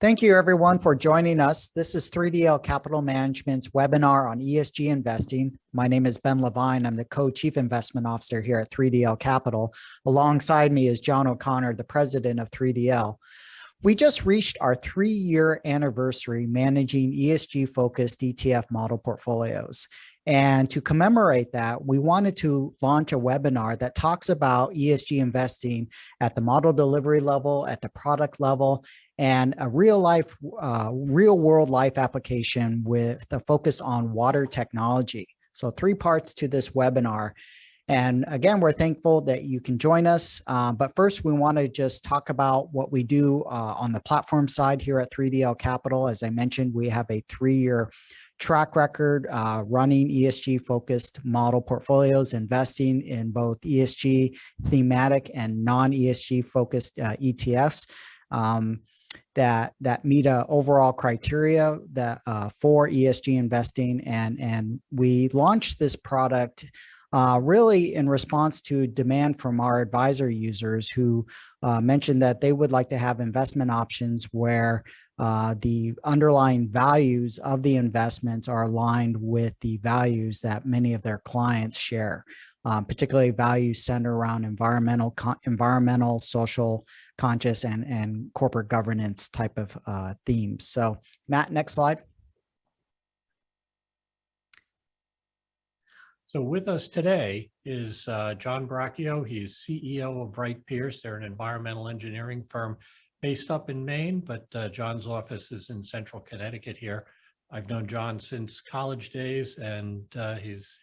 Thank you, everyone, for joining us. This is 3DL Capital Management's webinar on ESG investing. My name is Ben Levine. I'm the Co-Chief Investment Officer here at 3DL Capital. Alongside me is John O'Connor, the President of 3DL. We just reached our 3-year anniversary managing ESG-focused ETF model portfolios. And to commemorate that, we wanted to launch a webinar that talks about ESG investing at the model delivery level, at the product level, and a real world life application with a focus on water technology. So 3 parts to this webinar. And again, we're thankful that you can join us. But first, we want to just talk about what we do on the platform side here at 3DL Capital. As I mentioned, we have a 3-year track record running ESG-focused model portfolios, investing in both ESG thematic and non-ESG focused ETFs that meet overall criteria that for ESG investing. And we launched this product really in response to demand from our advisor users who mentioned that they would like to have investment options where the underlying values of the investments are aligned with the values that many of their clients share, particularly values centered around environmental, social, conscious, and corporate governance type of themes. So Matt, next slide. So with us today is John Bracchio. He's CEO of Wright Pierce. They're an environmental engineering firm based up in Maine, but John's office is in central Connecticut here. I've known John since college days, and he's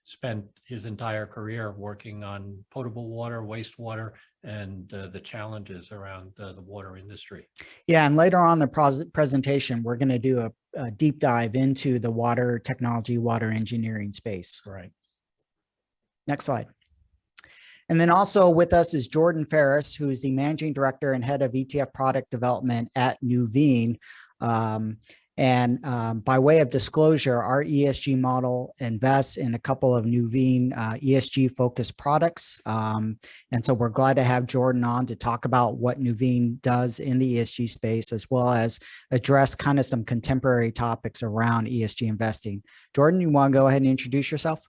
spent his entire career working on potable water, wastewater, and the challenges around the water industry. Yeah, and later on in the presentation, we're going to do a deep dive into the water technology, water engineering space. Right. Next slide. And then also with us is Jordan Ferris, who is the Managing Director and Head of ETF Product Development at Nuveen. By way of disclosure, our ESG model invests in a couple of Nuveen ESG-focused products. And so we're glad to have Jordan on to talk about what Nuveen does in the ESG space, as well as address kind of some contemporary topics around ESG investing. Jordan, you want to go ahead and introduce yourself?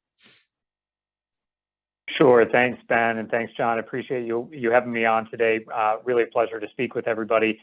Sure. Thanks, Ben, and thanks, John. Appreciate you having me on today. Really a pleasure to speak with everybody.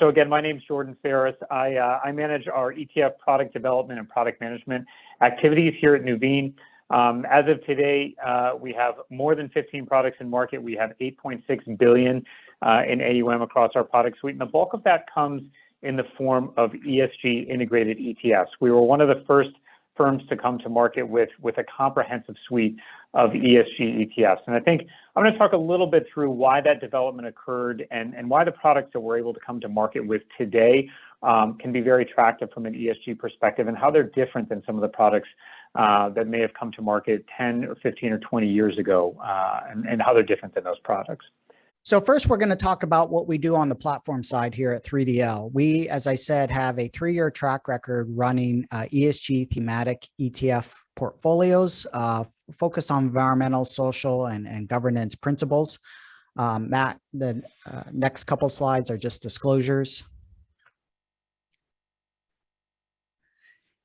So again, my name is Jordan Ferris. I manage our ETF product development and product management activities here at Nuveen. As of today, we have more than 15 products in market. We have 8.6 billion in AUM across our product suite, and the bulk of that comes in the form of ESG integrated ETFs. We were one of the first firms to come to market with a comprehensive suite of ESG ETFs. And I think I'm going to talk a little bit through why that development occurred and why the products that we're able to come to market with today can be very attractive from an ESG perspective, and how they're different than some of the products that may have come to market 10 or 15 or 20 years ago, and how they're different than those products. So first, we're going to talk about what we do on the platform side here at 3DL. We, as I said, have a 3-year track record running ESG thematic ETF portfolios focused on environmental, social, and governance principles. Matt, the next couple slides are just disclosures.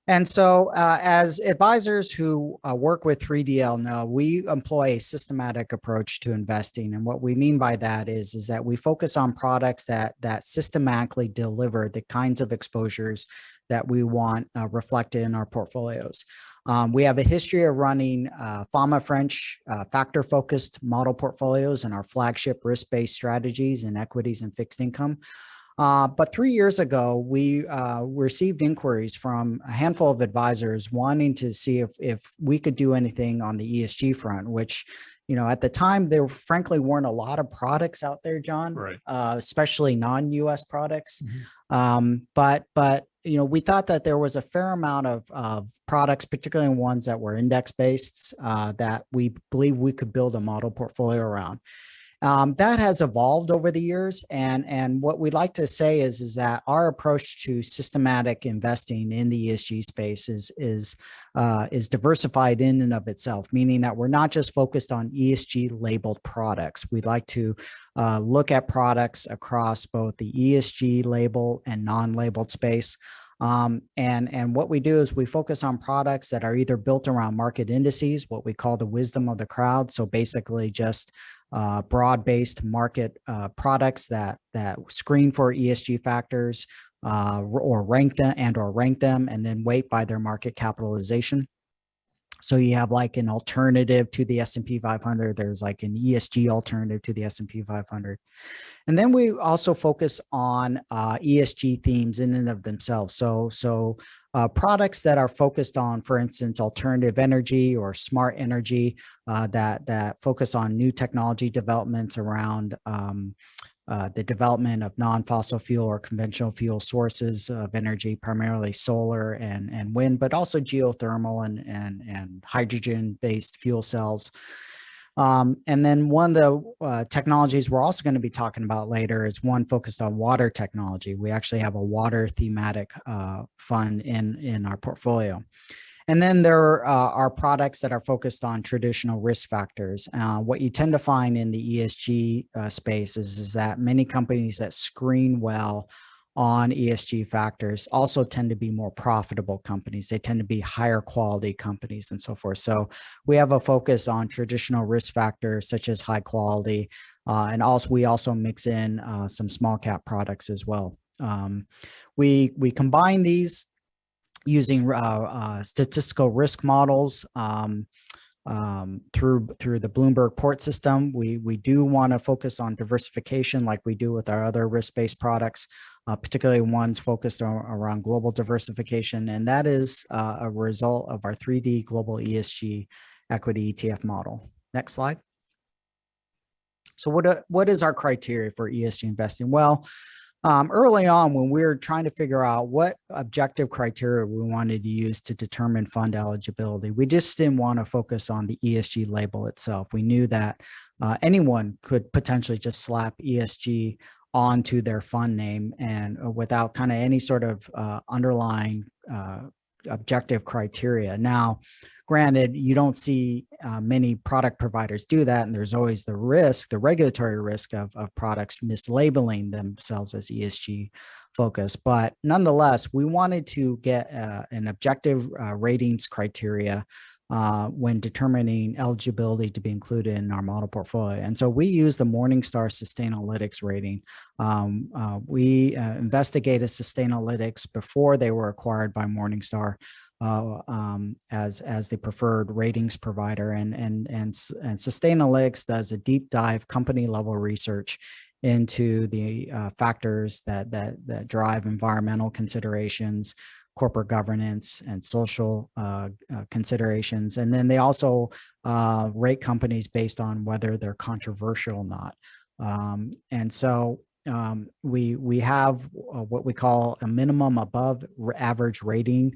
And so as advisors who work with 3DL know, we employ a systematic approach to investing. And what we mean by that is that we focus on products that systematically deliver the kinds of exposures that we want reflected in our portfolios. We have a history of running FAMA French factor-focused model portfolios and our flagship risk-based strategies in equities and fixed income. But 3 years ago, we received inquiries from a handful of advisors wanting to see if we could do anything on the ESG front, which, at the time, there frankly weren't a lot of products out there, John, right. Especially non-US products. Mm-hmm. But we thought that there was a fair amount of products, particularly ones that were index-based, that we believe we could build a model portfolio around. That has evolved over the years, and what we'd like to say is that our approach to systematic investing in the ESG space is diversified in and of itself, meaning that we're not just focused on ESG labeled products. We'd like to look at products across both the ESG label and non-labeled space. And what we do is we focus on products that are either built around market indices, what we call the wisdom of the crowd. So basically just broad-based market products that screen for ESG factors or rank them and then weight by their market capitalization. So you have like an alternative to the S&P 500. There's like an ESG alternative to the S&P 500. And then we also focus on ESG themes in and of themselves. So products that are focused on, for instance, alternative energy or smart energy that focus on new technology developments around the development of non-fossil fuel or conventional fuel sources of energy, primarily solar and wind, but also geothermal and hydrogen-based fuel cells. And then one of the technologies we're also going to be talking about later is one focused on water technology. We actually have a water thematic fund in our portfolio. And then there are products that are focused on traditional risk factors. What you tend to find in the ESG space is that many companies that screen well on ESG factors also tend to be more profitable companies. They tend to be higher quality companies and so forth. So we have a focus on traditional risk factors such as high quality, and we also mix in some small cap products as well. We combine these using statistical risk models through the Bloomberg Port system. We do want to focus on diversification like we do with our other risk-based products, particularly ones focused around global diversification. And that is a result of our 3D Global ESG Equity ETF model. Next slide. So what is our criteria for ESG investing? Well, early on, when we were trying to figure out what objective criteria we wanted to use to determine fund eligibility, we just didn't want to focus on the ESG label itself. We knew that anyone could potentially just slap ESG onto their fund name and without kind of any sort of underlying objective criteria. Now, granted, you don't see many product providers do that, and there's always the risk, the regulatory risk of products mislabeling themselves as ESG focused. But nonetheless, we wanted to get an objective ratings criteria when determining eligibility to be included in our model portfolio. And so we use the Morningstar Sustainalytics rating. We investigated Sustainalytics before they were acquired by Morningstar as the preferred ratings provider, and Sustainalytics does a deep dive company level research into the factors that drive environmental considerations, corporate governance, and social considerations. And then they also rate companies based on whether they're controversial or not. And so we have what we call a minimum above average rating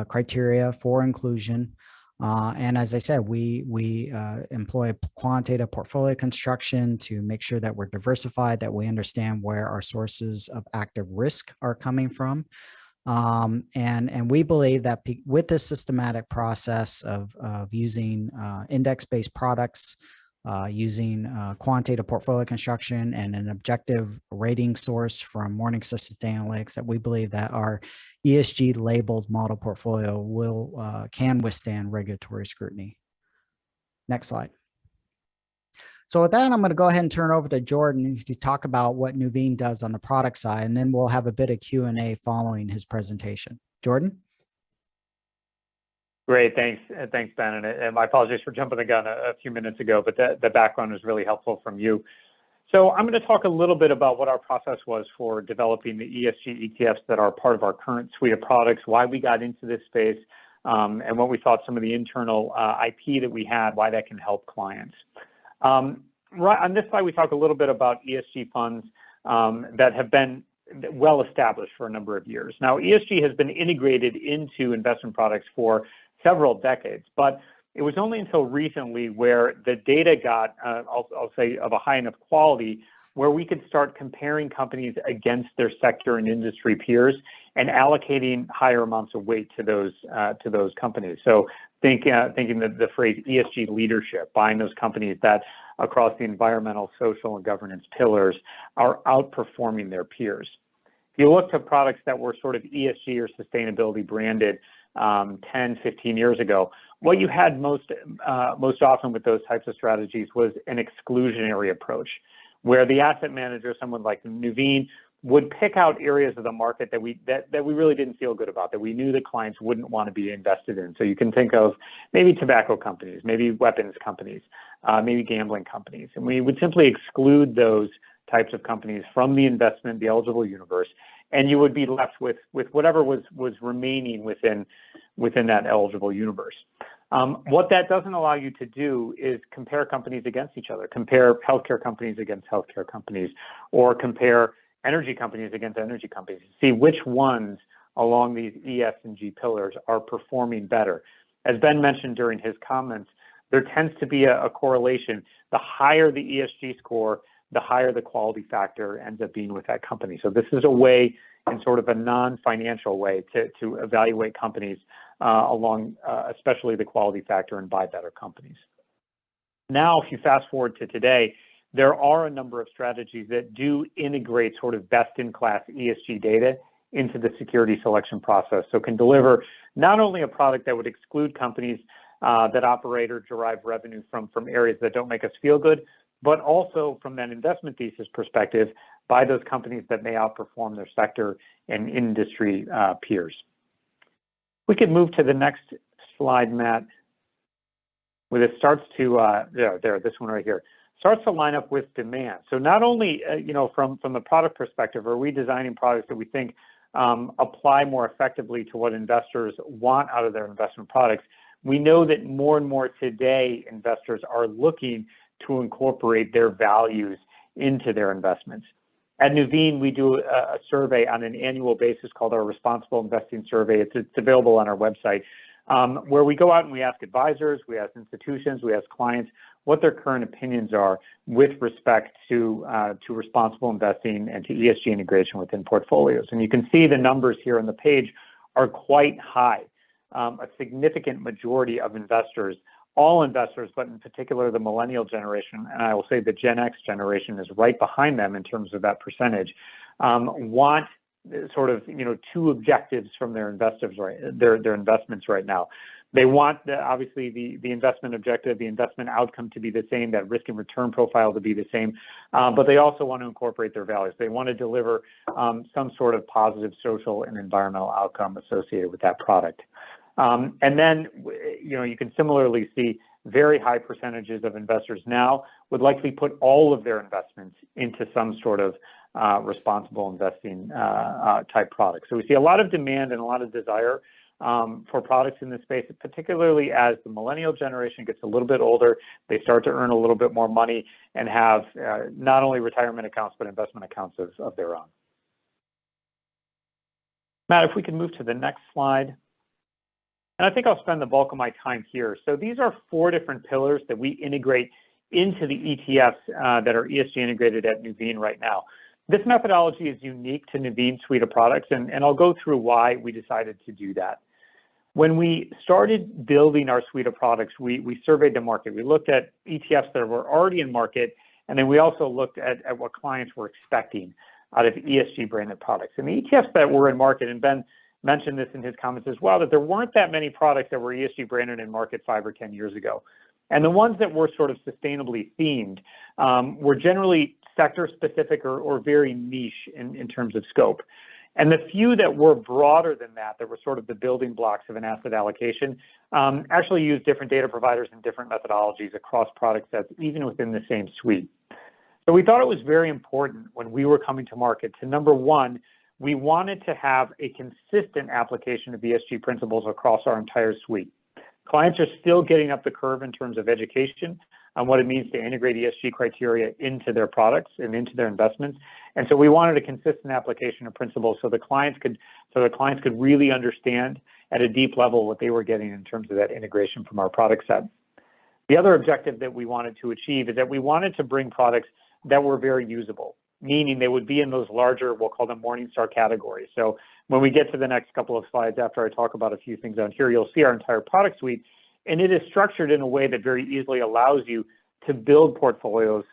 criteria for inclusion. And as I said, we employ quantitative portfolio construction to make sure that we're diversified, that we understand where our sources of active risk are coming from. And we believe that with this systematic process of using index-based products, using quantitative portfolio construction and an objective rating source from Morningstar Sustainalytics, that we believe that our ESG labeled model portfolio can withstand regulatory scrutiny. Next slide. So with that, I'm going to go ahead and turn over to Jordan to talk about what Nuveen does on the product side, and then we'll have a bit of Q&A following his presentation. Jordan? Great, thanks, Ben. And my apologies for jumping the gun a few minutes ago, but the background was really helpful from you. So I'm going to talk a little bit about what our process was for developing the ESG ETFs that are part of our current suite of products, why we got into this space, and what we thought some of the internal IP that we had, why that can help clients. Right on this slide, we talk a little bit about ESG funds that have been well established for a number of years. Now, ESG has been integrated into investment products for several decades, but It was only until recently where the data got, I'll say, of a high enough quality where we could start comparing companies against their sector and industry peers and allocating higher amounts of weight to those companies. So thinking the phrase ESG leadership, buying those companies that across the environmental, social, and governance pillars are outperforming their peers. If you look to products that were sort of ESG or sustainability branded 10, 15 years ago, what you had most often with those types of strategies was an exclusionary approach, where the asset manager, someone like Nuveen, would pick out areas of the market that we really didn't feel good about, that we knew the clients wouldn't want to be invested in. So you can think of maybe tobacco companies, maybe weapons companies, maybe gambling companies. And we would simply exclude those types of companies from the eligible universe, and you would be left with whatever was remaining within that eligible universe. What that doesn't allow you to do is compare companies against each other, compare healthcare companies against healthcare companies, or compare energy companies against energy companies, see which ones along these ES and G pillars are performing better. As Ben mentioned during his comments, there tends to be a correlation. The higher the ESG score, the higher the quality factor ends up being with that company. So this is a way, in sort of a non-financial way, to evaluate companies along especially the quality factor and buy better companies. Now, if you fast forward to today, there are a number of strategies that do integrate sort of best-in-class ESG data into the security selection process. So can deliver not only a product that would exclude companies that operate or derive revenue from areas that don't make us feel good, but also from that investment thesis perspective, buy those companies that may outperform their sector and industry peers. We could move to the next slide, Matt, where it starts to, this one right here, starts to line up with demand. So not only, from the product perspective, are we designing products that we think apply more effectively to what investors want out of their investment products, we know that more and more today, investors are looking to incorporate their values into their investments. At Nuveen, we do a survey on an annual basis called our Responsible Investing Survey. It's available on our website, where we go out and we ask advisors, we ask institutions, we ask clients what their current opinions are with respect to responsible investing and to ESG integration within portfolios. And you can see the numbers here on the page are quite high. A significant majority of investors, all investors, but in particular the millennial generation, and I will say the Gen X generation is right behind them in terms of that percentage, want sort of two objectives from their investors, their investments right now. They want obviously the investment objective, the investment outcome to be the same, that risk and return profile to be the same, but they also want to incorporate their values. They want to deliver some sort of positive social and environmental outcome associated with that product. And then, you can similarly see very high percentages of investors now would likely put all of their investments into some sort of responsible investing type product. So we see a lot of demand and a lot of desire for products in this space, particularly as the millennial generation gets a little bit older, they start to earn a little bit more money and have not only retirement accounts, but investment accounts of their own. Matt, if we can move to the next slide. And I think I'll spend the bulk of my time here. So these are 4 different pillars that we integrate into the ETFs that are ESG integrated at Nuveen right now. This methodology is unique to Nuveen's suite of products, and I'll go through why we decided to do that. When we started building our suite of products, we surveyed the market. We looked at ETFs that were already in market, and then we also looked at what clients were expecting out of ESG branded products. And the ETFs that were in market, and Ben mentioned this in his comments as well, that there weren't that many products that were ESG branded in market 5 or 10 years ago. And the ones that were sort of sustainably themed were generally sector specific or very niche in terms of scope. And the few that were broader than that were sort of the building blocks of an asset allocation, actually used different data providers and different methodologies across product sets, even within the same suite. So we thought it was very important when we were coming to market to, number one, we wanted to have a consistent application of ESG principles across our entire suite. Clients are still getting up the curve in terms of education on what it means to integrate ESG criteria into their products and into their investments. And so we wanted a consistent application of principles so the clients could really understand at a deep level what they were getting in terms of that integration from our product set. The other objective that we wanted to achieve is that we wanted to bring products that were very usable, meaning they would be in those larger, we'll call them Morningstar categories. So when we get to the next couple of slides after I talk about a few things on here, you'll see our entire product suite, and it is structured in a way that very easily allows you to build portfolios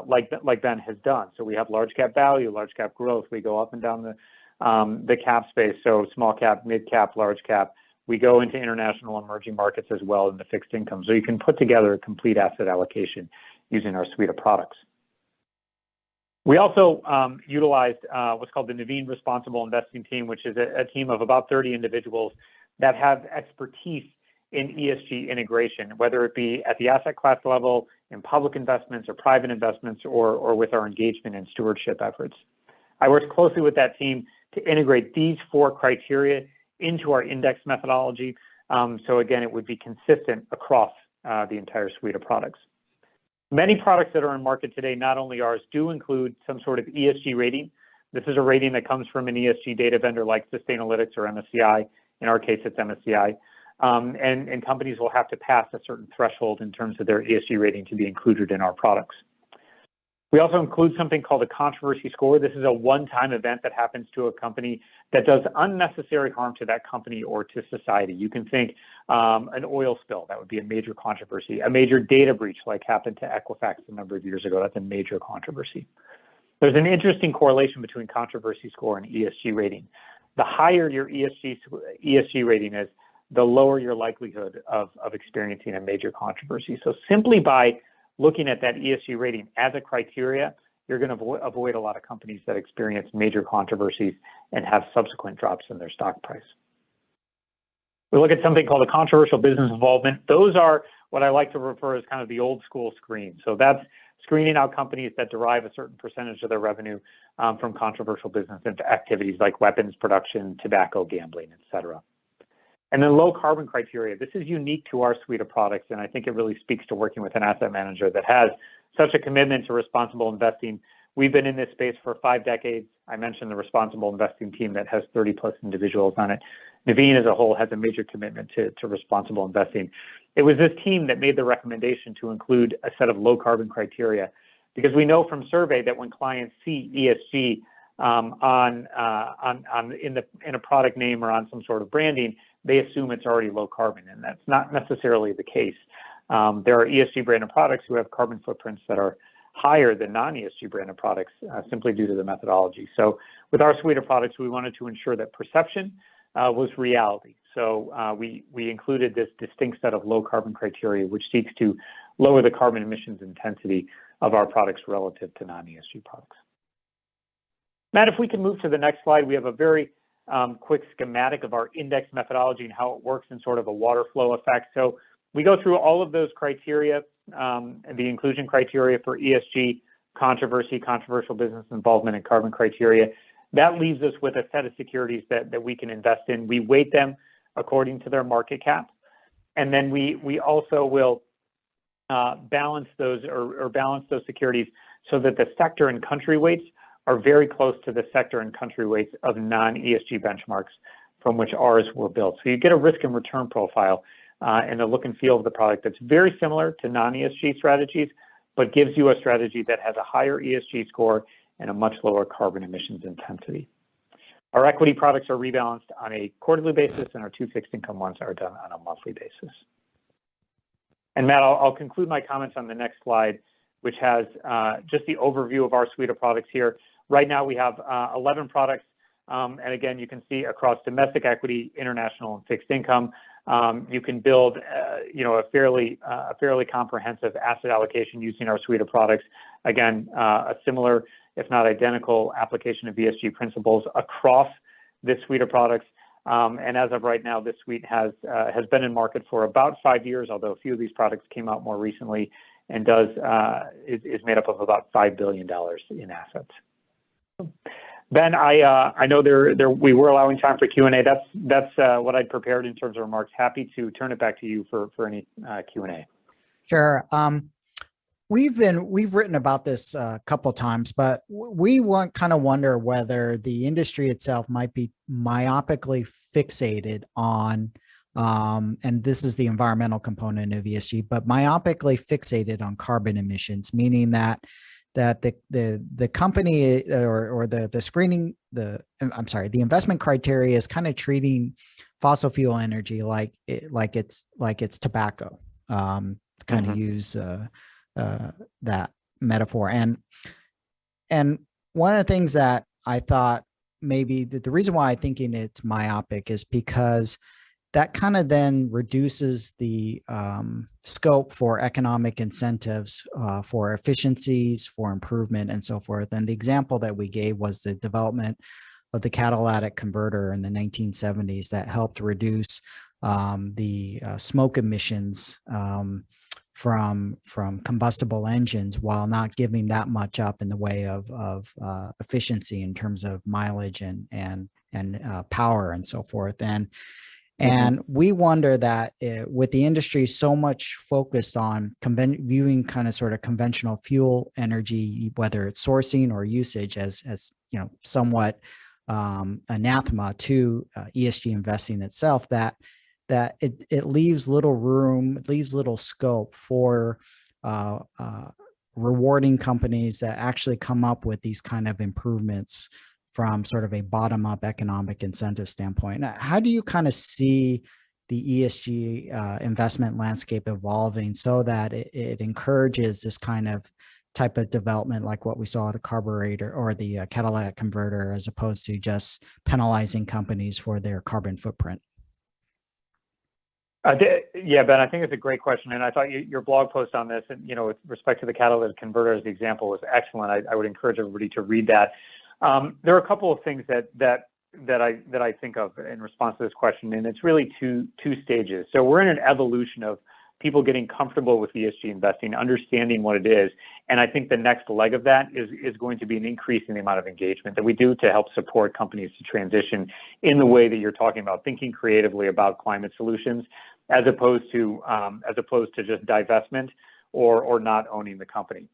like Ben has done. So we have large cap value, large cap growth. We go up and down the cap space, so small cap, mid cap, large cap. We go into international emerging markets as well in the fixed income. So you can put together a complete asset allocation using our suite of products. We also utilized what's called the Naveen Responsible Investing Team, which is a team of about 30 individuals that have expertise in ESG integration, whether it be at the asset class level, in public investments or private investments, or with our engagement and stewardship efforts. I worked closely with that team to integrate these 4 criteria into our index methodology. So again, it would be consistent across the entire suite of products. Many products that are in market today, not only ours, do include some sort of ESG rating. This is a rating that comes from an ESG data vendor like Sustainalytics or MSCI. In our case, it's MSCI. And companies will have to pass a certain threshold in terms of their ESG rating to be included in our products. We also include something called a controversy score. This is a one-time event that happens to a company that does unnecessary harm to that company or to society. You can think an oil spill, that would be a major controversy. A major data breach like happened to Equifax a number of years ago, that's a major controversy. There's an interesting correlation between controversy score and ESG rating. The higher your ESG rating is, the lower your likelihood of experiencing a major controversy. So simply by looking at that ESG rating as a criteria, you're going to avoid a lot of companies that experience major controversies and have subsequent drops in their stock price. We look at something called a controversial business involvement. Those are what I like to refer as kind of the old school screen. So that's screening out companies that derive a certain percentage of their revenue from controversial business activities like weapons production, tobacco, gambling, et cetera. And then low carbon criteria. This is unique to our suite of products, and I think it really speaks to working with an asset manager that has such a commitment to responsible investing. We've been in this space for 5 decades. I mentioned the responsible investing team that has 30 plus individuals on it. Naveen as a whole has a major commitment to responsible investing. It was this team that made the recommendation to include a set of low carbon criteria, because we know from survey that when clients see ESG in a product name or on some sort of branding, they assume it's already low carbon, and that's not necessarily the case. There are ESG branded products who have carbon footprints that are higher than non-ESG branded products simply due to the methodology. So with our suite of products, we wanted to ensure that perception was reality. So we included this distinct set of low carbon criteria, which seeks to lower the carbon emissions intensity of our products relative to non-ESG products. Matt, if we can move to the next slide, we have a very quick schematic of our index methodology and how it works in sort of a water flow effect. So we go through all of those criteria, the inclusion criteria for ESG, controversy, controversial business involvement, and carbon criteria. That leaves us with a set of securities that we can invest in. We weight them according to their market cap. And then we also will balance those securities so that the sector and country weights are very close to the sector and country weights of non-ESG benchmarks from which ours were built. So you get a risk and return profile and the look and feel of the product that's very similar to non-ESG strategies, but gives you a strategy that has a higher ESG score and a much lower carbon emissions intensity. Our equity products are rebalanced on a quarterly basis, and our 2 fixed income ones are done on a monthly basis. And Matt, I'll conclude my comments on the next slide, which has just the overview of our suite of products here. Right now we have 11 products, and again, you can see across domestic equity, international, and fixed income. You can build, a fairly comprehensive asset allocation using our suite of products. Again, a similar, if not identical, application of ESG principles across this suite of products. And as of right now, this suite has been in market for about 5 years, although a few of these products came out more recently, and is made up of about $5 billion in assets. Ben, I know we were allowing time for Q&A. That's what I'd prepared in terms of remarks. Happy to turn it back to you for any Q&A. Sure. we've written about this a couple times, but we kind of wonder whether the industry itself might be myopically fixated on, and this is the environmental component of ESG, but myopically fixated on carbon emissions, meaning that the company or the screening, the investment criteria is kind of treating fossil fuel energy like it's tobacco, to kind of use that metaphor. And one of the things that I thought maybe the reason why I'm thinking it's myopic is because that kind of then reduces the scope for economic incentives for efficiencies, for improvement, and so forth. And the example that we gave was the development of the catalytic converter in the 1970s that helped reduce the smoke emissions from combustible engines, while not giving that much up in the way of efficiency in terms of mileage and power and so forth. And we wonder that with the industry so much focused on viewing kind of sort of conventional fuel energy, whether it's sourcing or usage, as somewhat anathema to ESG investing itself, that it leaves little room, it leaves little scope for rewarding companies that actually come up with these kind of improvements from sort of a bottom-up economic incentive standpoint. How do you kind of see the ESG investment landscape evolving so that it encourages this kind of type of development, like what we saw the carburetor or the catalytic converter, as opposed to just penalizing companies for their carbon footprint? Yeah, Ben, I think it's a great question. And I thought your blog post on this, and with respect to the catalytic converter as the example, was excellent. I would encourage everybody to read that. There are a couple of things that I think of in response to this question, and it's really two stages. So we're in an evolution of people getting comfortable with ESG investing, understanding what it is, and I think the next leg of that is going to be an increase in the amount of engagement that we do to help support companies to transition in the way that you're talking about, thinking creatively about climate solutions, as opposed to just divestment or not owning the company.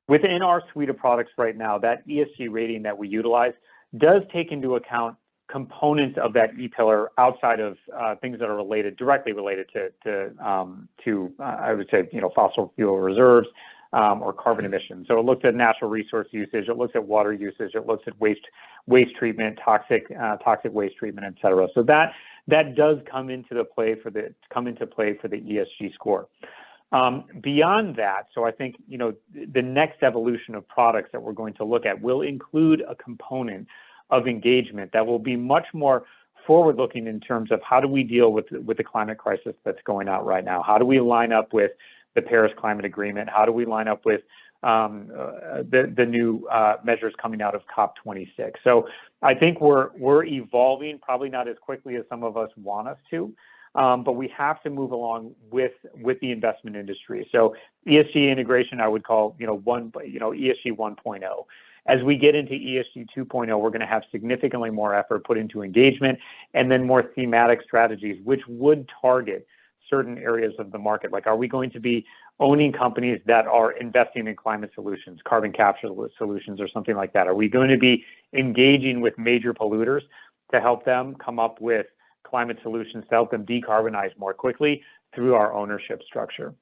Within our suite of products right now, that ESG rating that we utilize does take into account components of that E-pillar outside of things that are directly related to I would say, fossil fuel reserves or carbon emissions. So it looks at natural resource usage, it looks at water usage, it looks at waste treatment, toxic waste treatment, et cetera. So that does come into play for the ESG score. Beyond that, so I think, the next evolution of products that we're going to look at will include a component of engagement that will be much more forward-looking in terms of how do we deal with the climate crisis that's going out right now? How do we line up with the Paris Climate Agreement? How do we line up with the new measures coming out of COP26? So I think we're evolving, probably not as quickly as some of us want us to. But we have to move along with the investment industry. So ESG integration, I would call, ESG 1.0. As we get into ESG 2.0, we're going to have significantly more effort put into engagement and then more thematic strategies, which would target certain areas of the market. Like, are we going to be owning companies that are investing in climate solutions, carbon capture solutions, or something like that? Are we going to be engaging with major polluters to help them come up with climate solutions to help them decarbonize more quickly through our ownership structure?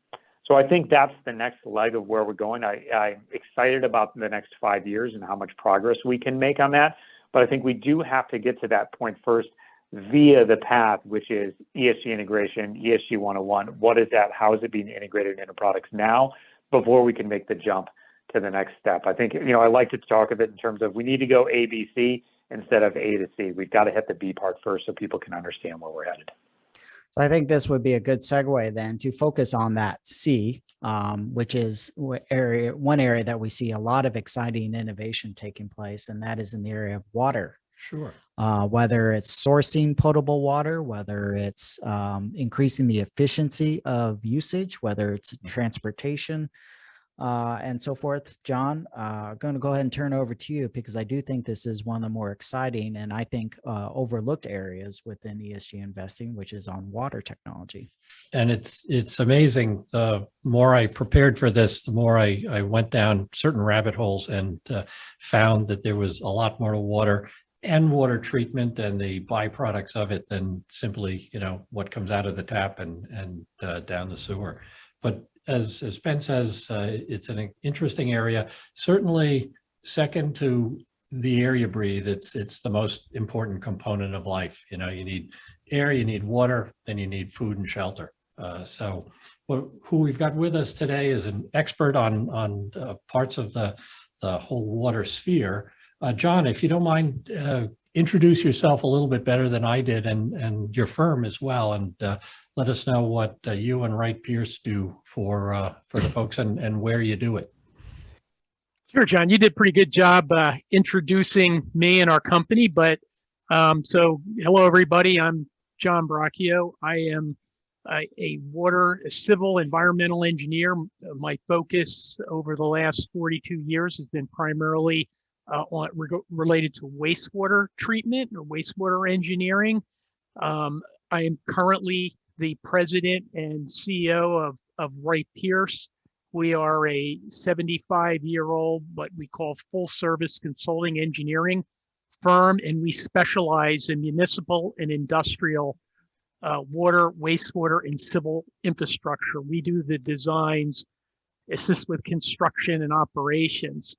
So I think that's the next leg of where we're going. I'm excited about the next 5 years and how much progress we can make on that. But I think we do have to get to that point first via the path, which is ESG integration, ESG 101. What is that? How is it being integrated into products now before we can make the jump to the next step? I think, I like to talk of it in terms of we need to go A, B, C instead of A to C. We've got to hit the B part first so people can understand where we're headed. So I think this would be a good segue then to focus on that C, which is one area that we see a lot of exciting innovation taking place, and that is in the area of water. Sure. Whether it's sourcing potable water, whether it's increasing the efficiency of usage, whether it's transportation, and so forth. John, I'm going to go ahead and turn it over to you because I do think this is one of the more exciting and I think overlooked areas within ESG investing, which is on water technology. And it's amazing. The more I prepared for this, the more I went down certain rabbit holes and found that there was a lot more to water and water treatment and the byproducts of it than simply, what comes out of the tap and down the sewer. But as Ben says, it's an interesting area. Certainly, second to the air you breathe, it's the most important component of life. You need air, you need water, then you need food and shelter. So who we've got with us today is an expert on parts of the whole water sphere. John, if you don't mind, introduce yourself a little bit better than I did and your firm as well, and let us know what you and Wright Pierce do for the folks and where you do it. Sure, John, you did a pretty good job introducing me and our company, but so hello, everybody. I'm John Bracchio. I am a civil environmental engineer. My focus over the last 42 years has been primarily related to wastewater treatment or wastewater engineering. I am currently the president and CEO of Wright Pierce. We are a 75-year-old, what we call full service consulting engineering firm, and we specialize in municipal and industrial water, wastewater, and civil infrastructure. We do the designs, assist with construction and operations.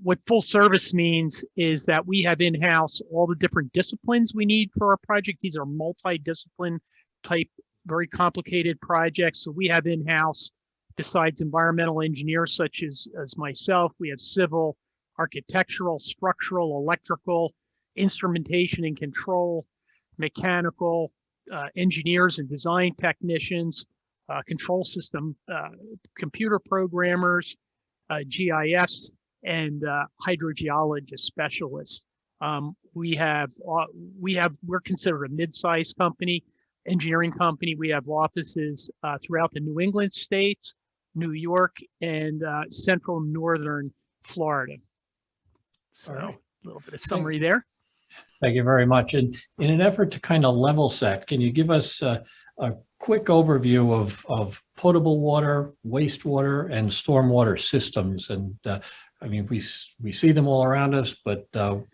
What full service means is that we have in-house all the different disciplines we need for our project. These are multi-discipline type, very complicated projects. So we have in-house, besides environmental engineers such as myself, we have civil, architectural, structural, electrical, instrumentation and control, mechanical, engineers and design technicians, control system, computer programmers, GIS, and hydrogeologist specialists. We're considered a mid-sized company, engineering company. We have offices throughout the New England states, New York, and central northern Florida. So a little bit of summary there. Thank you very much. And in an effort to kind of level set, can you give us a quick overview of potable water, wastewater, and stormwater systems? And I mean, we see them all around us, but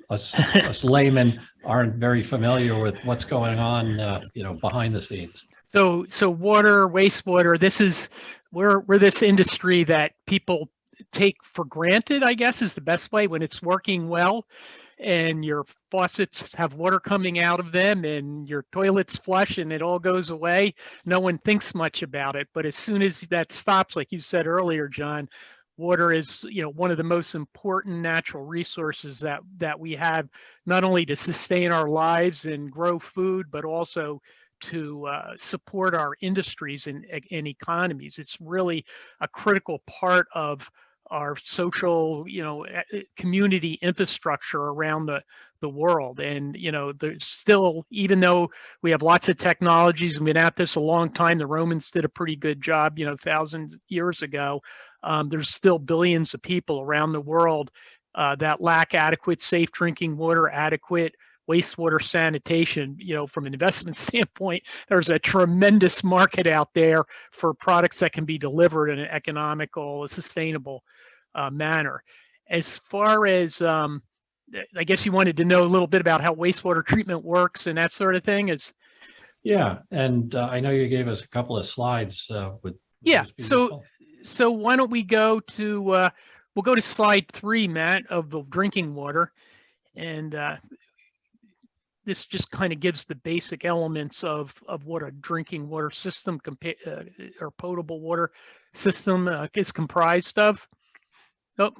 us laymen aren't very familiar with what's going on, behind the scenes. So water, wastewater, we're this industry that people take for granted, I guess, is the best way when it's working well. And your faucets have water coming out of them and your toilets flush and it all goes away. No one thinks much about it. But as soon as that stops, like you said earlier, John, water is, one of the most important natural resources that we have, not only to sustain our lives and grow food, but also to support our industries and economies. It's really a critical part of our social, community infrastructure around the world. And, there's still, even though we have lots of technologies and been at this a long time, the Romans did a pretty good job, thousands of years ago. There's still billions of people around the world that lack adequate, safe drinking water, adequate wastewater sanitation. From an investment standpoint, there's a tremendous market out there for products that can be delivered in an economical, sustainable manner. As far as, I guess you wanted to know a little bit about how wastewater treatment works and that sort of thing. Yeah, and I know you gave us a couple of slides. Yeah, so why don't we go to, we'll go to slide 3, Matt, of the drinking water. And this just kind of gives the basic elements of what a drinking water system or potable water system is comprised of. Oh,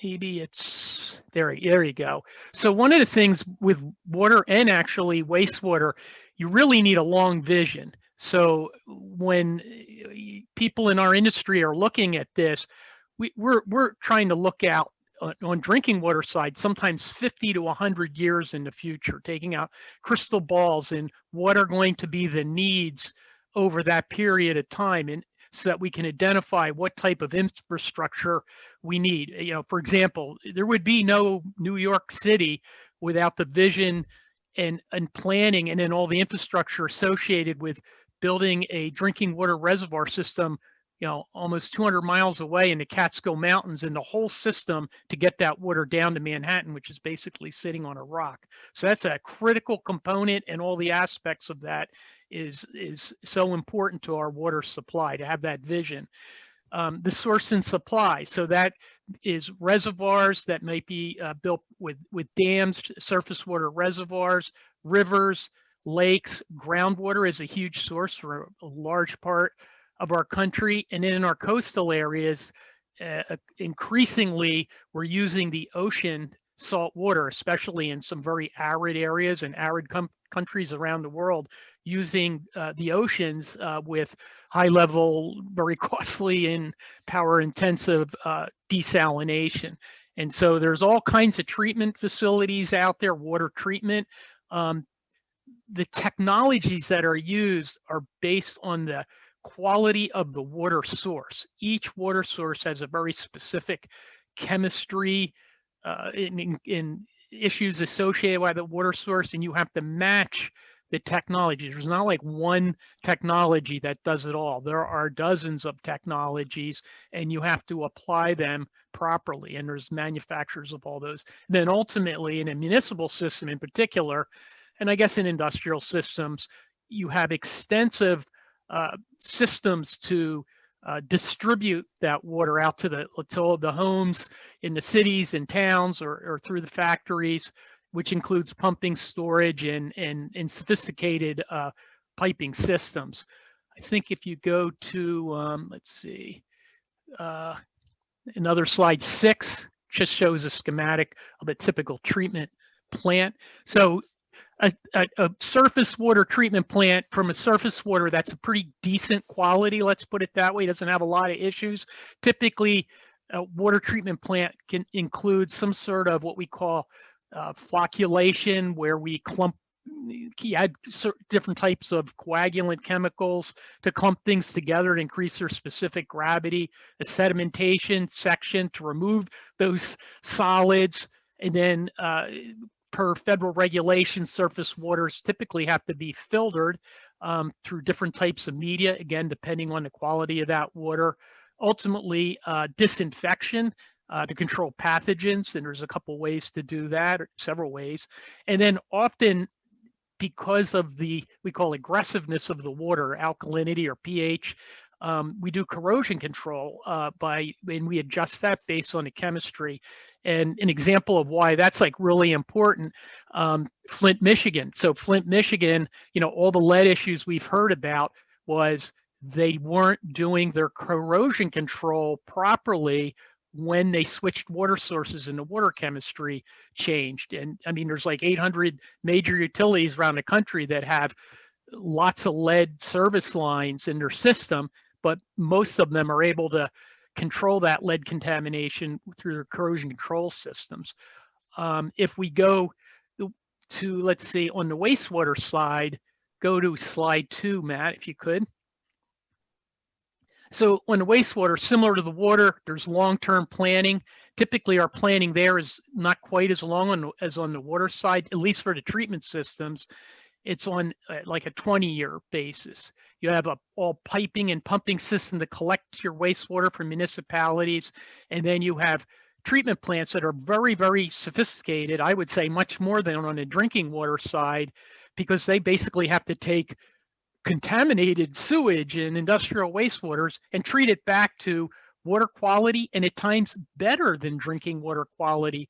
maybe it's there you go. So one of the things with water and actually wastewater, you really need a long vision. So when people in our industry are looking at this, we're trying to look out on drinking water side, sometimes 50 to 100 years in the future, taking out crystal balls and what are going to be the needs over that period of time. And so that we can identify what type of infrastructure we need. You know, for example, there would be no New York City without the vision and planning and then all the infrastructure associated with building a drinking water reservoir system, you know, almost 200 miles away in the Catskill Mountains, and the whole system to get that water down to Manhattan, which is basically sitting on a rock. So that's a critical component, and all the aspects of that is so important to our water supply, to have that vision. The source and supply. So that is reservoirs that might be built with dams, surface water reservoirs, rivers, lakes. Groundwater is a huge source for a large part of our country. And then in our coastal areas, increasingly, we're using the ocean salt water, especially in some very arid areas and arid countries around the world, using the oceans with high level, very costly and power intensive desalination. And so there's all kinds of treatment facilities out there, water treatment. The technologies that are used are based on the quality of the water source. Each water source has a very specific chemistry in issues associated with the water source, and you have to match the technologies. There's not like one technology that does it all. There are dozens of technologies, and you have to apply them properly, and there's manufacturers of all those. Then ultimately, in a municipal system in particular, and I guess in industrial systems, you have extensive systems to distribute that water out to the homes in the cities and towns, or through the factories, which includes pumping, storage, and sophisticated piping systems. I think if you go to, let's see, another slide 6, just shows a schematic of a typical treatment plant. So a surface water treatment plant, from a surface water that's a pretty decent quality, let's put it that way, doesn't have a lot of issues. Typically, a water treatment plant can include some sort of what we call flocculation, where we add different types of coagulant chemicals to clump things together to increase their specific gravity, a sedimentation section to remove those solids, and then per federal regulation, surface waters typically have to be filtered through different types of media, again, depending on the quality of that water. Ultimately, disinfection to control pathogens, and there's a couple ways to do that, or several ways. And then often, because of the, we call aggressiveness of the water, alkalinity or pH, we do corrosion control and we adjust that based on the chemistry. And an example of why that's like really important, Flint, Michigan. So Flint, Michigan, you know, all the lead issues we've heard about was they weren't doing their corrosion control properly when they switched water sources and the water chemistry changed. And I mean, there's like 800 major utilities around the country that have lots of lead service lines in their system, but most of them are able to control that lead contamination through their corrosion control systems. If we go to, let's see, on the wastewater side, go to slide 2, Matt, if you could. So on the wastewater, similar to the water, there's long-term planning. Typically, our planning there is not quite as long as on the water side, at least for the treatment systems. It's on like a 20-year basis. You have a all piping and pumping system to collect your wastewater from municipalities. And then you have treatment plants that are very, very sophisticated. I would say much more than on the drinking water side, because they basically have to take contaminated sewage and industrial wastewaters and treat it back to water quality, and at times better than drinking water quality,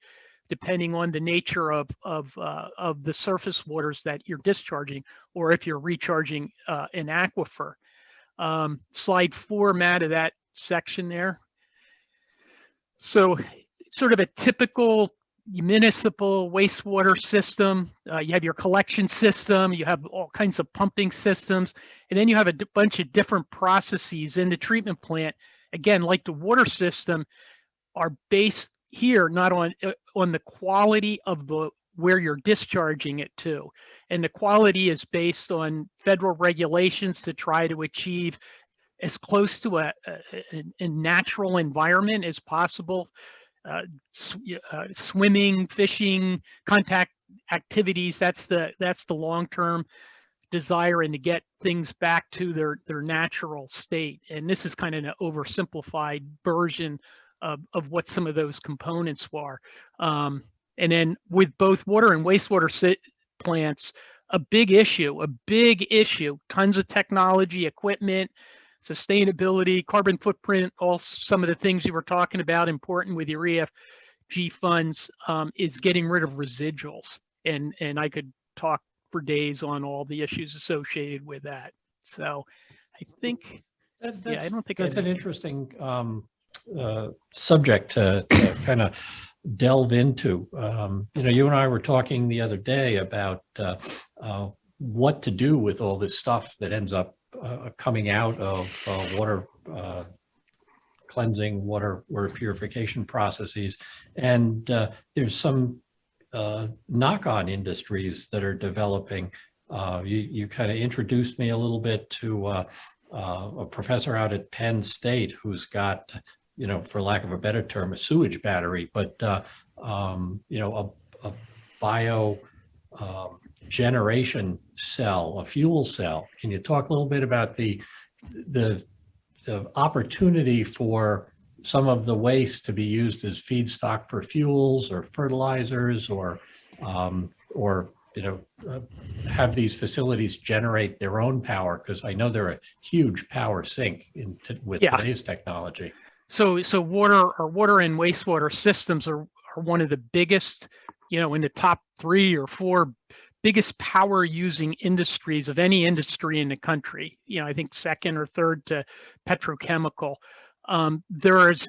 depending on the nature of the surface waters that you're discharging, or if you're recharging an aquifer. Slide 4, Matt, of that section there. So sort of a typical municipal wastewater system. You have your collection system, you have all kinds of pumping systems, and then you have a bunch of different processes in the treatment plant. Again, like the water system, are based here not on the quality of where you're discharging it to, and the quality is based on federal regulations to try to achieve as close to a natural environment as possible. Swimming, fishing, contact activities, that's the long-term desire, and to get things back to their natural state. And this is kind of an oversimplified version of what some of those components are. And then with both water and wastewater plants, a big issue, tons of technology, equipment, sustainability, carbon footprint, all some of the things you were talking about important with your ESG funds, is getting rid of residuals. And I could talk for days on all the issues associated with that. So I think, I don't think that's an interesting subject to kind of delve into. You and I were talking the other day about what to do with all this stuff that ends up coming out of water cleansing, water purification processes. And there's some knock-on industries that are developing. You kind of introduced me a little bit to a professor out at Penn State who's got, for lack of a better term, a sewage battery, but a bio generation cell, a fuel cell. Can you talk a little bit about the opportunity for some of the waste to be used as feedstock for fuels or fertilizers, or have these facilities generate their own power? Because I know they're a huge power sink with today's technology. So water and wastewater systems are one of the biggest, in the top 3 or 4 biggest power using industries of any industry in the country. I think second or third to petrochemical. There's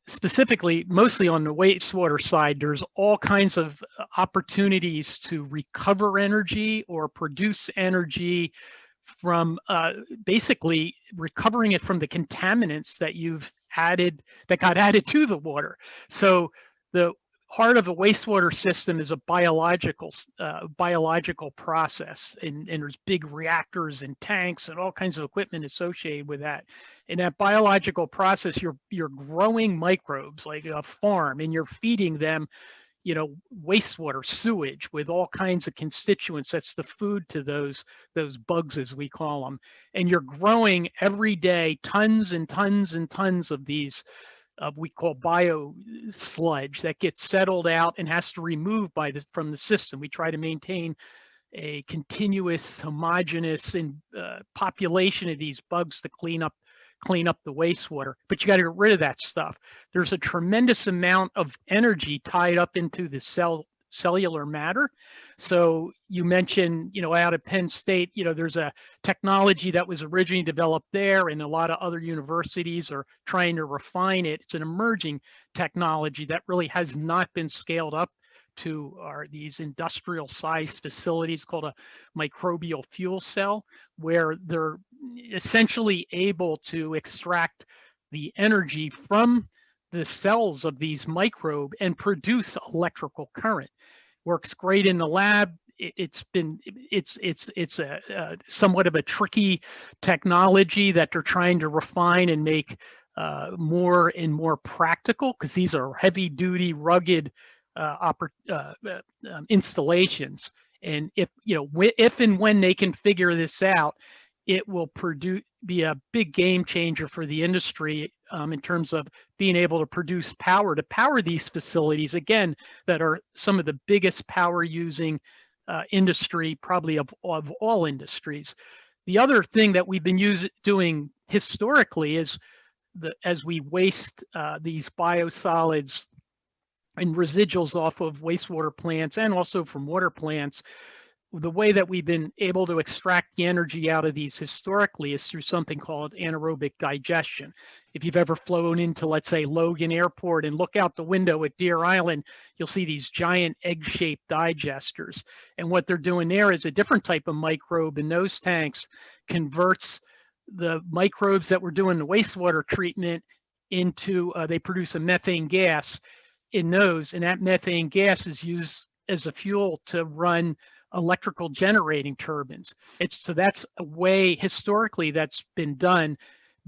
specifically, mostly on the wastewater side, there's all kinds of opportunities to recover energy or produce energy from basically recovering it from the contaminants that got added to the water. So the heart of a wastewater system is a biological process, and there's big reactors and tanks and all kinds of equipment associated with that. In that biological process, you're growing microbes like a farm, and you're feeding them, wastewater, sewage with all kinds of constituents. That's the food to those bugs, as we call them. And you're growing every day tons and tons and tons of these we call bio sludge that gets settled out and has to remove from the system. We try to maintain a continuous, homogeneous population of these bugs to clean up the wastewater. But you got to get rid of that stuff. There's a tremendous amount of energy tied up into the cellular matter. So you mentioned, out of Penn State, there's a technology that was originally developed there, and a lot of other universities are trying to refine it. It's an emerging technology that really has not been scaled up to these industrial sized facilities called a microbial fuel cell, where they're essentially able to extract the energy from the cells of these microbe and produce electrical current. Works great in the lab. It's a somewhat of a tricky technology that they're trying to refine and make more and more practical, because these are heavy duty, rugged installations. And if and when they can figure this out, it will be a big game changer for the industry in terms of being able to produce power to power these facilities, again, that are some of the biggest power using industry, probably of all industries. The other thing that we've been doing historically is as we waste these biosolids and residuals off of wastewater plants and also from water plants, the way that we've been able to extract the energy out of these historically is through something called anaerobic digestion. If you've ever flown into, let's say, Logan Airport and look out the window at Deer Island, you'll see these giant egg-shaped digesters. And what they're doing there is a different type of microbe in those tanks converts the microbes that we're doing the wastewater treatment into, they produce a methane gas in those, and that methane gas is used as a fuel to run electrical generating turbines. So that's a way historically that's been done,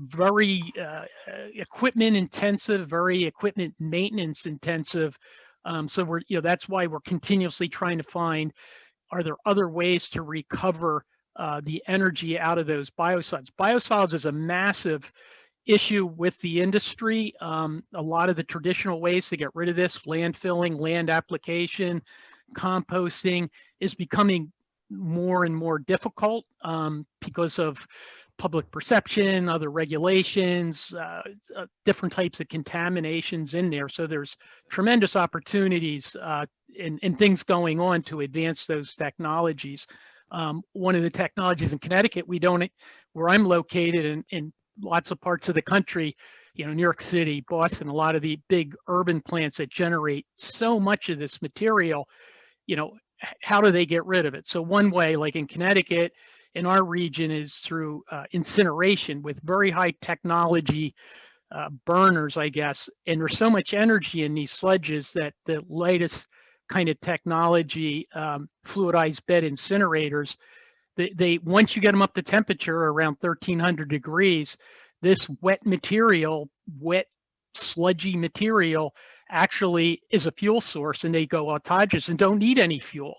very equipment intensive, very equipment maintenance intensive. So we're, that's why we're continuously trying to find, are there other ways to recover the energy out of those biosolids? Biosolids is a massive issue with the industry. A lot of the traditional ways to get rid of this, landfilling, land application, composting, is becoming more and more difficult because of public perception, other regulations, different types of contaminations in there. So there's tremendous opportunities and things going on to advance those technologies. One of the technologies in Connecticut, where I'm located, in lots of parts of the country, New York City, Boston, a lot of the big urban plants that generate so much of this material, how do they get rid of it? So one way, like in Connecticut, in our region, is through incineration with very high technology burners, I guess. And there's so much energy in these sludges that the latest kind of technology, fluidized bed incinerators, they once you get them up to temperature around 1300 degrees, this wet sludgy material actually is a fuel source, and they go autogenous and don't need any fuel.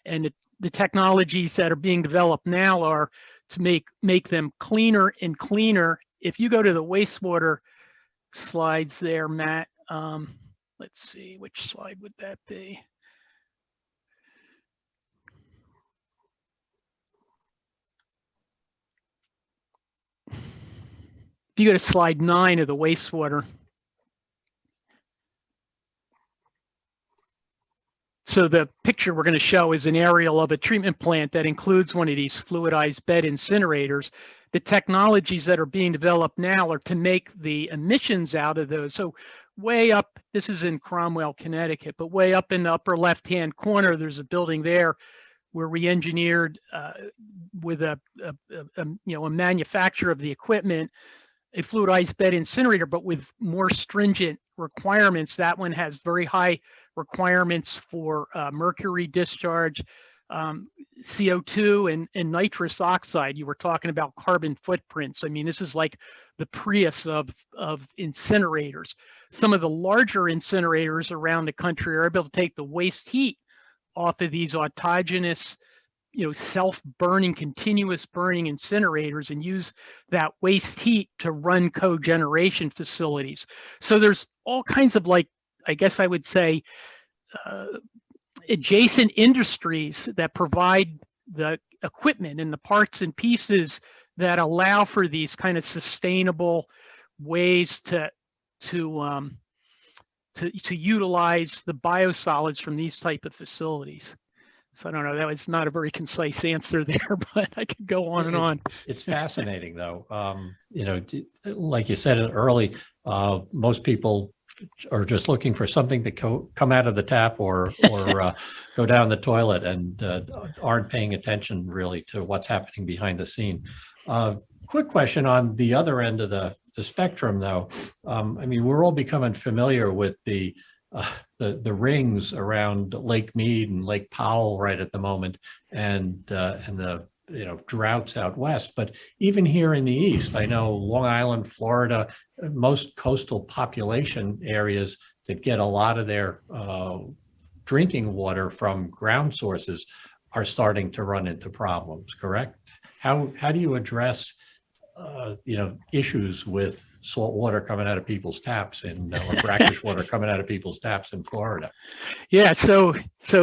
And the technologies that are being developed now are to make them cleaner and cleaner. If you go to the wastewater slides there, Matt, let's see, which slide would that be? If you go to slide 9 of the wastewater. So the picture we're going to show is an aerial of a treatment plant that includes one of these fluidized bed incinerators. The technologies that are being developed now are to make the emissions out of those. So way up, this is in Cromwell, Connecticut, but way up in the upper left-hand corner, there's a building there where we engineered with a manufacturer of the equipment, a fluidized bed incinerator, but with more stringent requirements. That one has very high requirements for mercury discharge, CO2 and nitrous oxide. You were talking about carbon footprints. I mean, this is like the Prius of incinerators. Some of the larger incinerators around the country are able to take the waste heat off of these autogenous, self-burning, continuous burning incinerators and use that waste heat to run cogeneration facilities. So there's all kinds of, like, I guess I would say, adjacent industries that provide the equipment and the parts and pieces that allow for these kind of sustainable ways to utilize the biosolids from these type of facilities. So I don't know, that was not a very concise answer there, but I could go on and on. It's fascinating though. Like you said early, most people are just looking for something to come out of the tap or go down the toilet and aren't paying attention really to what's happening behind the scene. Quick question on the other end of the spectrum though. I mean, we're all becoming familiar with the rings around Lake Mead and Lake Powell right at the moment, and the droughts out west. But even here in the east, I know Long Island, Florida, most coastal population areas that get a lot of their drinking water from ground sources are starting to run into problems. Correct? How do you address issues with salt water coming out of people's taps or brackish water coming out of people's taps in Florida? Yeah, so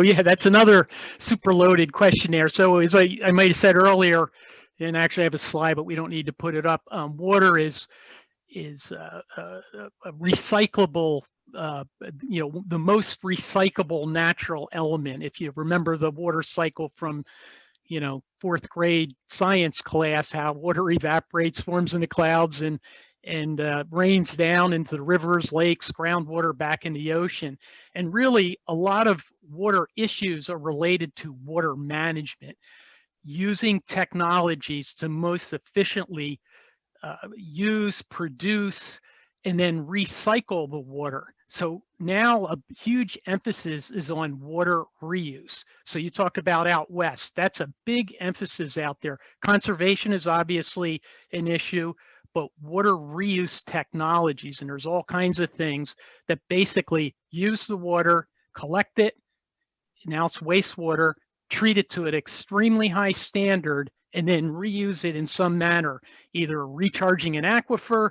yeah, that's another super loaded question there. So as I might have said earlier, and actually I have a slide, but we don't need to put it up. Water is a recyclable, the most recyclable natural element. If you remember the water cycle from fourth grade science class, how water evaporates, forms in the clouds, and rains down into the rivers, lakes, groundwater back in the ocean. And really, a lot of water issues are related to water management, using technologies to most efficiently use, produce, and then recycle the water. So now a huge emphasis is on water reuse. So you talked about out west. That's a big emphasis out there. Conservation is obviously an issue, but water reuse technologies. And there's all kinds of things that basically use the water, collect it, now it's wastewater, treat it to an extremely high standard, and then reuse it in some manner, either recharging an aquifer.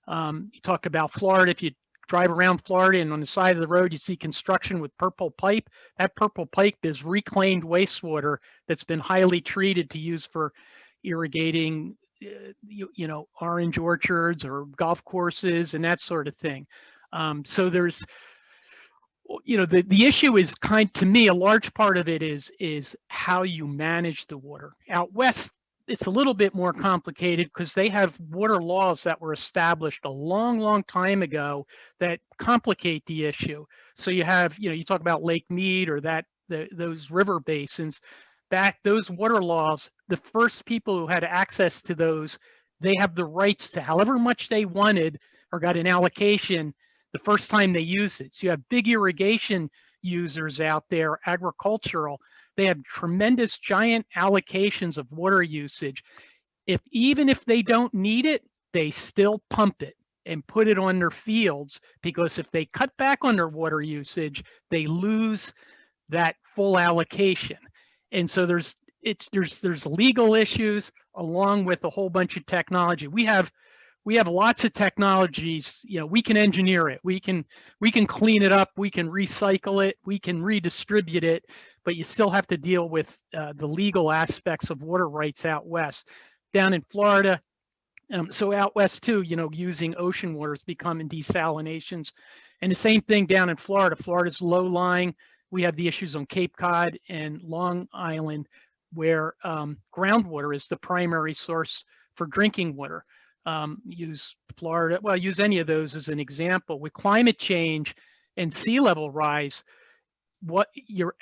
You talk about Florida. If you drive around Florida and on the side of the road, you see construction with purple pipe. That purple pipe is reclaimed wastewater that's been highly treated to use for irrigating, you know, orange orchards or golf courses and that sort of thing. So there's, you know, the issue is to me, a large part of it is how you manage the water. Out west, it's a little bit more complicated because they have water laws that were established a long time ago that complicate the issue. So you have, you know, you talk about Lake Mead or those river basins. Those water laws, the first people who had access to those, they have the rights to however much they wanted or got an allocation the first time they use it. So you have big irrigation users out there, agricultural. They have tremendous giant allocations of water usage. Even if they don't need it, they still pump it and put it on their fields, because if they cut back on their water usage, they lose that full allocation. And so there's legal issues along with a whole bunch of technology. We have lots of technologies. You know, we can engineer it. We can clean it up. We can recycle it. We can redistribute it. But you still have to deal with the legal aspects of water rights out west. Down in Florida, so out west too, you know, using ocean water is becoming desalinations. And the same thing down in Florida. Florida's low lying. We have the issues on Cape Cod and Long Island where groundwater is the primary source for drinking water. Use Florida, well, use any of those as an example. With climate change and sea level rise,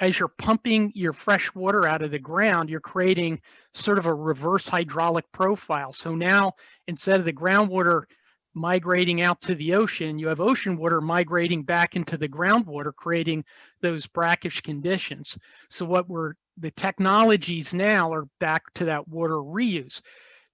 as you're pumping your fresh water out of the ground, you're creating sort of a reverse hydraulic profile. So now instead of the groundwater migrating out to the ocean, you have ocean water migrating back into the groundwater, creating those brackish conditions. So the technologies now are back to that water reuse.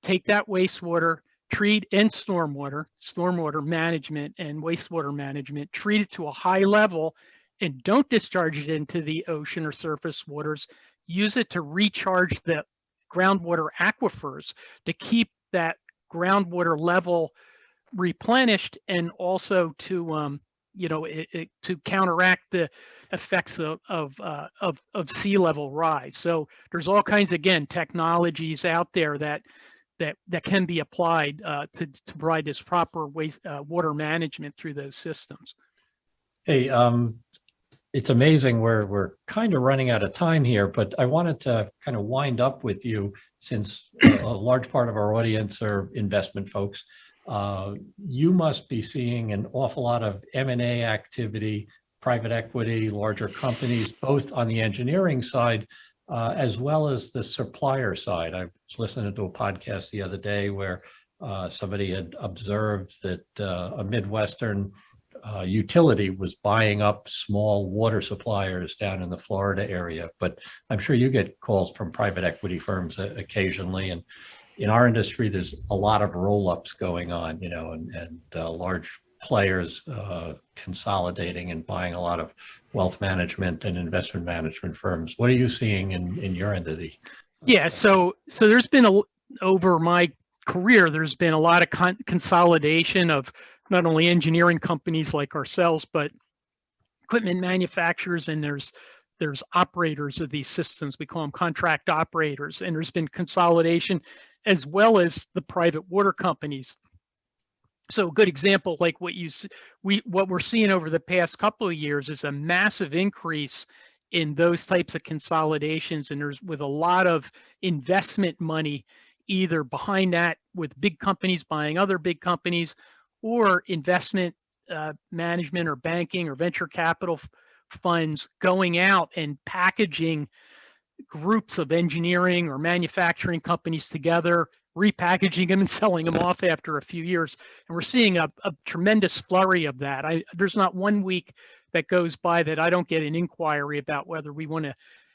Take that wastewater, treat and stormwater management and wastewater management, treat it to a high level and don't discharge it into the ocean or surface waters. Use it to recharge the groundwater aquifers to keep that groundwater level replenished, and also to to counteract the effects of sea level rise. So there's all kinds, again, technologies out there that can be applied to provide this proper water management through those systems. Hey, it's amazing. We're kind of running out of time here, but I wanted to kind of wind up with you, since a large part of our audience are investment folks. You must be seeing an awful lot of M&A activity, private equity, larger companies, both on the engineering side as well as the supplier side. I was listening to a podcast the other day where somebody had observed that a Midwestern utility was buying up small water suppliers down in the Florida area. But I'm sure you get calls from private equity firms occasionally. And in our industry, there's a lot of roll-ups going on, you know, and large players consolidating and buying a lot of wealth management and investment management firms. What are you seeing in your end of the? Yeah, so there's been over my career, there's been a lot of consolidation of not only engineering companies like ourselves, but equipment manufacturers, and there's operators of these systems. We call them contract operators, and there's been consolidation as well as the private water companies. So a good example, like what we're seeing over the past couple of years, is a massive increase in those types of consolidations, and there's with a lot of investment money either behind that, with big companies buying other big companies, or investment management or banking or venture capital funds going out and packaging groups of engineering or manufacturing companies together, repackaging them and selling them off after a few years. And we're seeing a tremendous flurry of that. There's not one week that goes by that I don't get an inquiry about whether we want to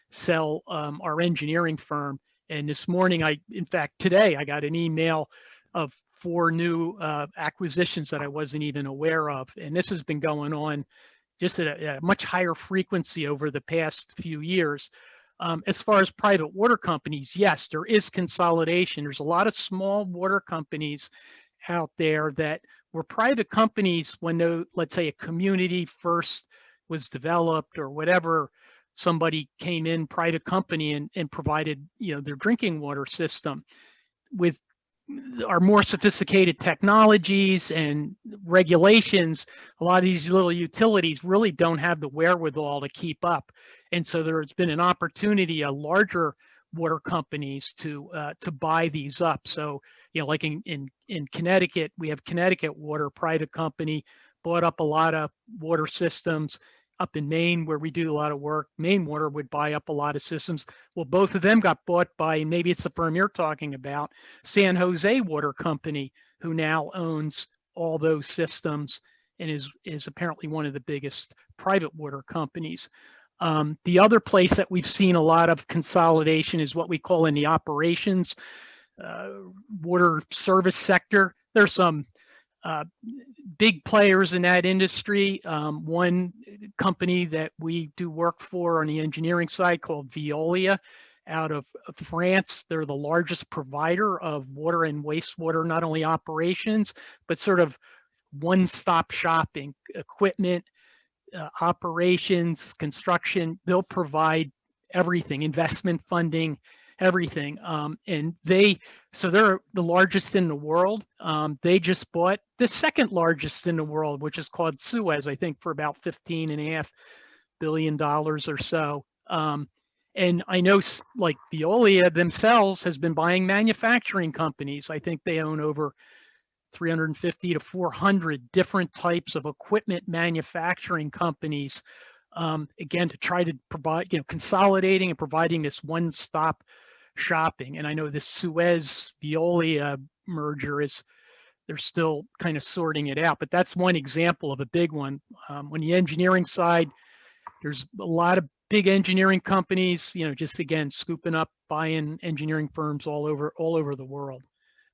sell our engineering firm. And this morning, in fact, today, I got an email of 4 new acquisitions that I wasn't even aware of. And this has been going on just at a much higher frequency over the past few years. As far as private water companies, yes, there is consolidation. There's a lot of small water companies out there that were private companies when, let's say, a community first was developed or whatever. Somebody came in, private company, and provided, their drinking water system. With our more sophisticated technologies and regulations, a lot of these little utilities really don't have the wherewithal to keep up. And so there's been an opportunity, larger water companies to buy these up. So, like in Connecticut, we have Connecticut Water, private company, bought up a lot of water systems. Up in Maine, where we do a lot of work, Maine Water would buy up a lot of systems. Well, both of them got bought by, and maybe it's the firm you're talking about, San Jose Water Company, who now owns all those systems and is apparently one of the biggest private water companies. The other place that we've seen a lot of consolidation is what we call in the operations water service sector. There's some big players in that industry. One company that we do work for on the engineering side called Veolia out of France. They're the largest provider of water and wastewater, not only operations, but sort of one-stop shopping, equipment, operations, construction. They'll provide everything, investment funding, everything. And so they're the largest in the world. They just bought the second largest in the world, which is called Suez, I think, for about $15.5 billion or so. And I know, like, Veolia themselves has been buying manufacturing companies. I think they own over 350 to 400 different types of equipment manufacturing companies. Again, to try to provide, consolidating and providing this one-stop shopping. And I know this Suez Veolia merger they're still kind of sorting it out, but that's one example of a big one. On the engineering side, there's a lot of big engineering companies, just again, scooping up, buying engineering firms all over the world.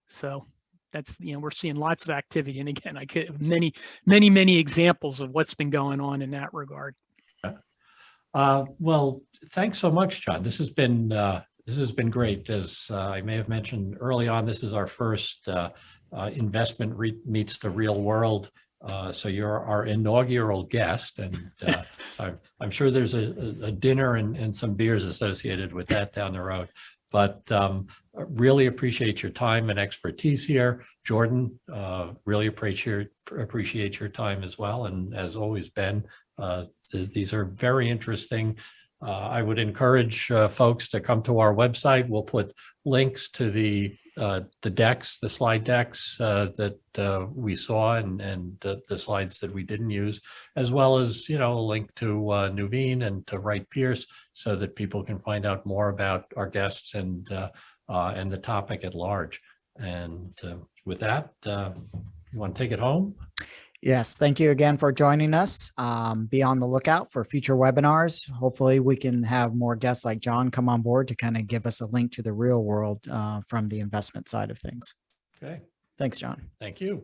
So that's, we're seeing lots of activity. And again, I could many examples of what's been going on in that regard. Well, thanks so much, John. This has been great. As I may have mentioned early on, this is our first investment meets the real world. So you're our inaugural guest, and so I'm sure there's a dinner and some beers associated with that down the road. But really appreciate your time and expertise here. Jordan, really appreciate your time as well. And as always, Ben, these are very interesting. I would encourage folks to come to our website. We'll put links to the decks, the slide decks that we saw, and the slides that we didn't use, as well as, a link to Nuveen and to Wright Pierce, so that people can find out more about our guests and the topic at large. And with that, you want to take it home? Yes, thank you again for joining us. Be on the lookout for future webinars. Hopefully we can have more guests like John come on board to kind of give us a link to the real world from the investment side of things. Okay. Thanks, John. Thank you.